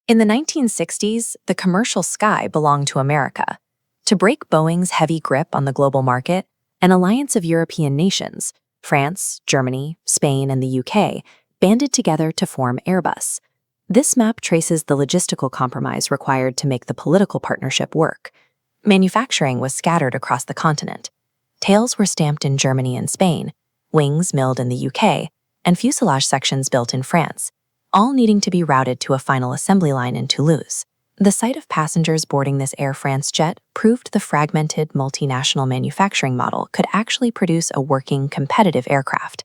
In the 1960s, the commercial sky belonged to America. To break Boeing's heavy grip on the global market, an alliance of European nations, France, Germany, Spain, and the UK, banded together to form Airbus. This map traces the logistical compromise required to make the political partnership work. Manufacturing was scattered across the continent. Tails were stamped in Germany and Spain, wings milled in the UK, and fuselage sections built in France, all needing to be routed to a final assembly line in Toulouse. The sight of passengers boarding this Air France jet proved the fragmented multinational manufacturing model could actually produce a working, competitive aircraft.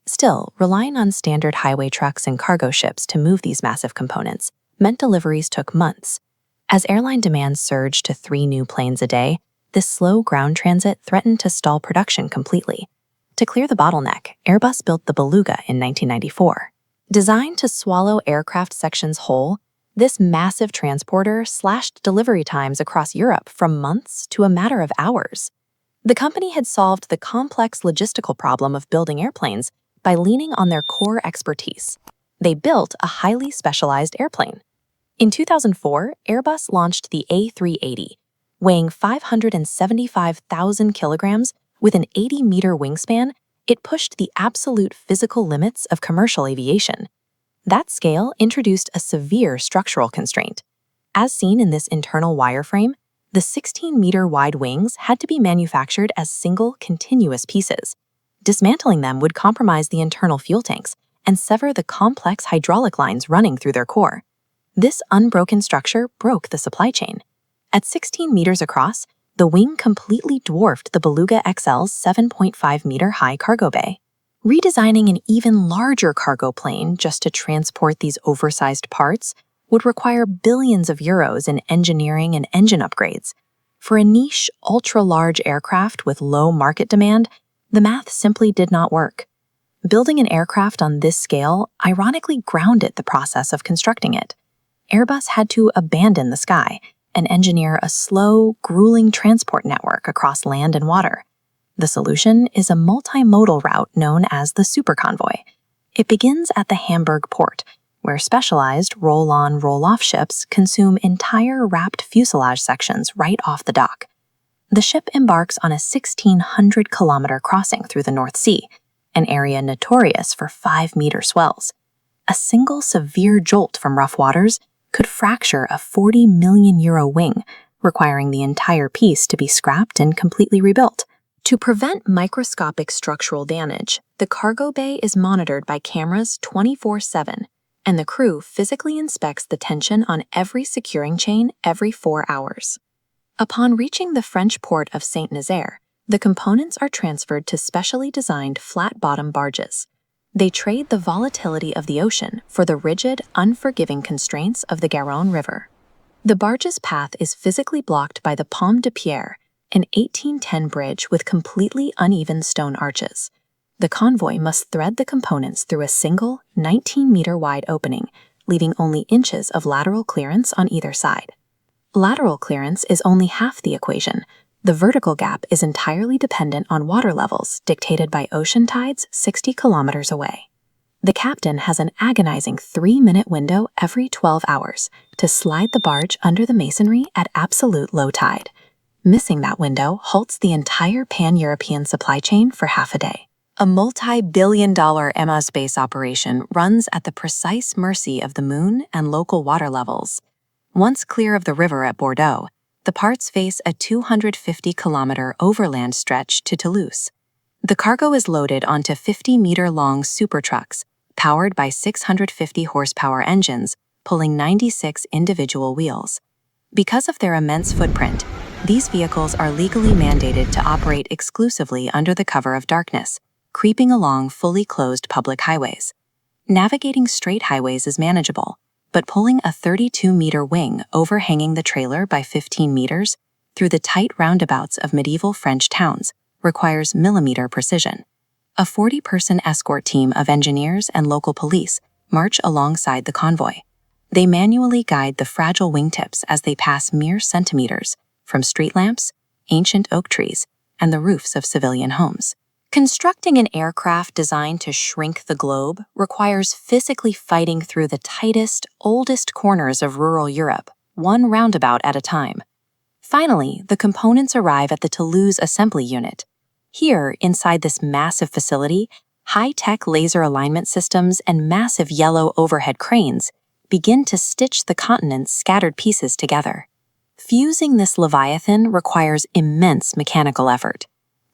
Still, relying on standard highway trucks and cargo ships to move these massive components meant deliveries took months. As airline demand surged to 3 new planes a day, this slow ground transit threatened to stall production completely. To clear the bottleneck, Airbus built the Beluga in 1994. Designed to swallow aircraft sections whole, this massive transporter slashed delivery times across Europe from months to a matter of hours. The company had solved the complex logistical problem of building airplanes by leaning on their core expertise. They built a highly specialized airplane. In 2004, Airbus launched the A380, weighing 575,000 kilograms with an 80-meter wingspan. It pushed the absolute physical limits of commercial aviation. That scale introduced a severe structural constraint. As seen in this internal wireframe, the 16-meter wide wings had to be manufactured as single, continuous pieces. Dismantling them would compromise the internal fuel tanks and sever the complex hydraulic lines running through their core. This unbroken structure broke the supply chain. At 16 meters across, the wing completely dwarfed the Beluga XL's 7.5-meter high cargo bay. Redesigning an even larger cargo plane just to transport these oversized parts would require billions of euros in engineering and engine upgrades. For a niche, ultra-large aircraft with low market demand, the math simply did not work. Building an aircraft on this scale ironically grounded the process of constructing it. Airbus had to abandon the sky and engineer a slow, grueling transport network across land and water. The solution is a multimodal route known as the Superconvoy. It begins at the Hamburg port, where specialized roll-on, roll-off ships consume entire wrapped fuselage sections right off the dock. The ship embarks on a 1,600-kilometer crossing through the North Sea, an area notorious for 5-meter swells. A single severe jolt from rough waters could fracture a 40 million euro wing, requiring the entire piece to be scrapped and completely rebuilt. To prevent microscopic structural damage, the cargo bay is monitored by cameras 24/7, and the crew physically inspects the tension on every securing chain every 4 hours. Upon reaching the French port of Saint-Nazaire, the components are transferred to specially designed flat-bottom barges. They trade the volatility of the ocean for the rigid, unforgiving constraints of the Garonne River. The barge's path is physically blocked by the Pont de Pierre, an 1810 bridge with completely uneven stone arches. The convoy must thread the components through a single, 19-meter-wide opening, leaving only inches of lateral clearance on either side. Lateral clearance is only half the equation. The vertical gap is entirely dependent on water levels dictated by ocean tides 60 kilometers away. The captain has an agonizing 3-minute window every 12 hours to slide the barge under the masonry at absolute low tide. Missing that window halts the entire pan-European supply chain for half a day. A multi-billion-dollar aerospace operation runs at the precise mercy of the moon and local water levels. Once clear of the river at Bordeaux, the parts face a 250-kilometer overland stretch to Toulouse. The cargo is loaded onto 50-meter-long super trucks, powered by 650-horsepower engines, pulling 96 individual wheels. Because of their immense footprint, these vehicles are legally mandated to operate exclusively under the cover of darkness, creeping along fully closed public highways. Navigating straight highways is manageable, but pulling a 32-meter wing overhanging the trailer by 15 meters through the tight roundabouts of medieval French towns requires millimeter precision. A 40-person escort team of engineers and local police march alongside the convoy. They manually guide the fragile wingtips as they pass mere centimeters from street lamps, ancient oak trees, and the roofs of civilian homes. Constructing an aircraft designed to shrink the globe requires physically fighting through the tightest, oldest corners of rural Europe, one roundabout at a time. Finally, the components arrive at the Toulouse assembly unit. Here, inside this massive facility, high-tech laser alignment systems and massive yellow overhead cranes begin to stitch the continent's scattered pieces together. Fusing this leviathan requires immense mechanical effort.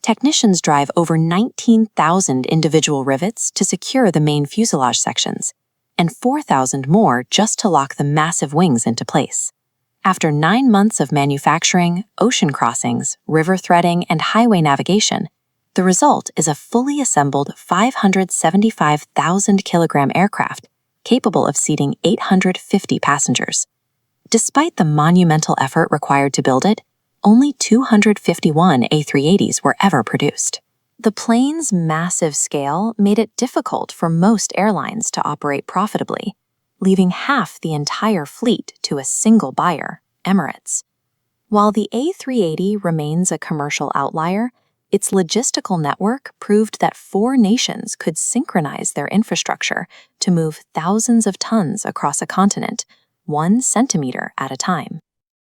Technicians drive over 19,000 individual rivets to secure the main fuselage sections, and 4,000 more just to lock the massive wings into place. After 9 months of manufacturing, ocean crossings, river threading, and highway navigation, the result is a fully assembled 575,000-kilogram aircraft capable of seating 850 passengers. Despite the monumental effort required to build it, only 251 A380s were ever produced. The plane's massive scale made it difficult for most airlines to operate profitably, leaving half the entire fleet to a single buyer, Emirates. While the A380 remains a commercial outlier, its logistical network proved that 4 nations could synchronize their infrastructure to move thousands of tons across a continent, 1 centimeter at a time.